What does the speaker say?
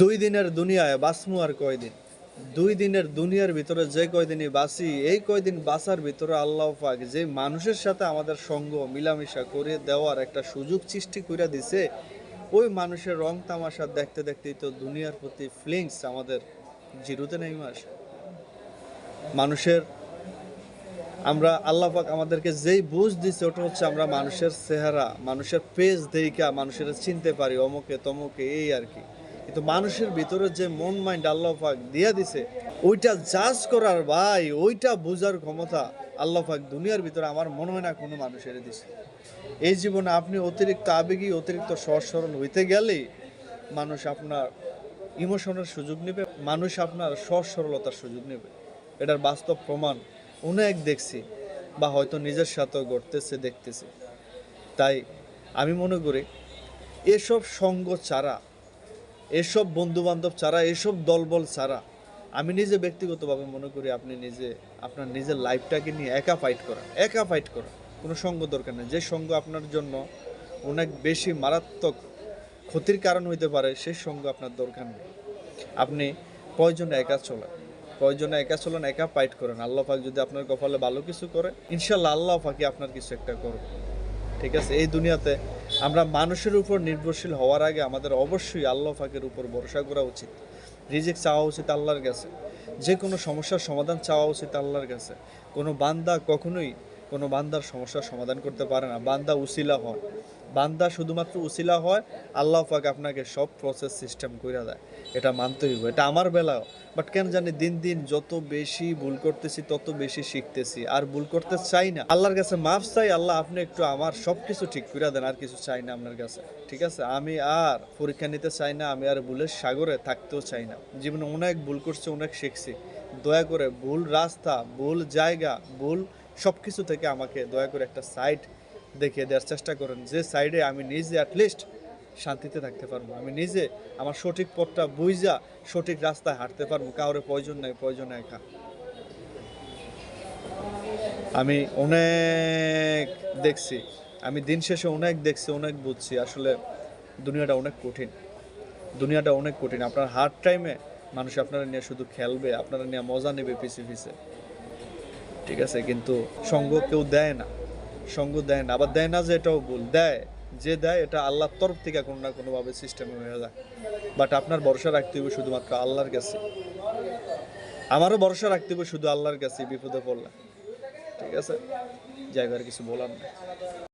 দুই দিনের দুনিয়ায় বাঁচমু আর কয়দিন। দুই দিনের দুনিয়ার ভিতরে যে কয়দিনই বাঁচি, এই কয়দিন বাঁচার ভিতরে আল্লাহ পাক যে মানুষের সাথে আমাদের সঙ্গ মিলামিশা করে দেওয়ার একটা সুযোগ সৃষ্টি করে দিছে, ওই মানুষের রং তামাশা দেখতে দেখতেই তো দুনিয়ার প্রতি ফিলিংস আমাদের জিরোতে নেমে আসে। মানুষের আমরা আল্লাহ পাক আমাদেরকে যেই বুঝ দিছে, ওটা হচ্ছে আমরা মানুষের চেহারা, মানুষের পেজ দেইখা মানুষের চিনতে পারি, অমুকে তমুকে, এই আর কি। কিন্তু মানুষের ভিতরে যে মন মাইন্ড আল্লাহ পাক দিয়া দিছে, ওইটা জাজ করার ভাই, ওইটা বোঝার ক্ষমতা আল্লাহ পাক দুনিয়ার ভিতরে আমার মনে হয় না কোনো মানুষের দিছে। এই জীবনে আপনি অতিরিক্ত আবেগী, অতিরিক্ত সহজ সরল হইতে গেলেই মানুষ আপনার ইমোশনের সুযোগ নেবে, মানুষ আপনার সহজ সরলতার সুযোগ নেবে। এটার বাস্তব প্রমাণ অনেক দেখছি, বা হয়তো নিজের সাথেও ঘটতেছে, দেখতেছি। তাই আমি মনে করি এসব সঙ্গ ছাড়া, এসব বন্ধুবান্ধব ছাড়া, এসব দলবল ছাড়া আমি নিজে ব্যক্তিগতভাবে মনে করি আপনি নিজে আপনার নিজের লাইফটাকে নিয়ে একা ফাইট করা। কোনো সঙ্গ দরকার নেই। যে সঙ্গ আপনার জন্য অনেক বেশি মারাত্মক ক্ষতির কারণ হইতে পারে, সেই সঙ্গ আপনার দরকার নেই। আপনি প্রয়োজনে একা চলেন, একা ফাইট করেন। আল্লাহ পাক যদি আপনার কপালে ভালো কিছু করে, ইনশাল্লাহ আল্লাহ পাকই আপনার কিছু একটা করবে। ঠিক আছে? এই দুনিয়াতে আমরা মানুষের উপর নির্ভরশীল হওয়ার আগে আমাদের অবশ্যই আল্লাহ পাকের উপর ভরসা করা উচিত। রিজিক চাওয়া উচিত আল্লাহর কাছে। যে কোনো সমস্যার সমাধান চাওয়া উচিত আল্লাহর কাছে। কোনো বান্দা কখনোই কোনো বান্দার সমস্যার সমাধান করতে পারে না। বান্দা উসিলা হয়, বান্দা শুধুমাত্র উসিলা হয়। আল্লাহ পাক আপনাকে সব প্রসেস সিস্টেম করে দেয়, এটা মানতে হইব। এটা আমার বেলাও। বাট কেন জানি দিন দিন যত বেশি ভুল করতেছি, তত বেশি শিখতেছি, আর ভুল করতে চাই না। আল্লাহর কাছে মাফ চাই, আল্লাহ আপনি একটু আমার সব কিছু ঠিক করে দেন, আর কিছু চাই না আপনার কাছে। ঠিক আছে? আমি আর পরীক্ষা নিতে চাই না, আমি আর ভুলের সাগরে থাকতেও চাই না। জীবনে অনেক ভুল করছি, অনেক শিখছি। দয়া করে ভুল রাস্তা, ভুল জায়গা, ভুল সব কিছু থেকে আমাকে দয়া করে একটা সাইড দেখিয়ে দেওয়ার চেষ্টা করেন, যে সাইডে আমি নিজে অ্যাটলিস্ট শান্তিতে থাকতে পারবো। আমি নিজে আমার সঠিক পথটা বুঝা সঠিক রাস্তায় হাঁটতে পারবো। কাউরে প্রয়োজন নাই, প্রয়োজন একা। আমি অনেক দেখছি, আমি দিন শেষে অনেক দেখছি, অনেক বুঝছি। আসলে দুনিয়াটা অনেক কঠিন, দুনিয়াটা অনেক কঠিন। আপনার হার্ড টাইমে মানুষ আপনারা নিয়ে শুধু খেলবে, আপনারা নিয়ে মজা নেবে পিছে পিছে। ঠিক আছে? কিন্তু সঙ্গ কেউ দেয় না, সঙ্গ দেয় না। আবার দেয় না যে এটাও ভুল, দেয়। যে দেয় এটা আল্লাহর তরফ থেকে কোনো না কোনোভাবে সিস্টেমে হয়ে যায়। বাট আপনার ভরসা রাখতে হবে শুধুমাত্র আল্লাহর কাছে। আমারও ভরসা রাখতে হবে শুধু আল্লাহর কাছে বিপদে পড়লে। ঠিক আছে? যাই, আর কিছু বলার নেই।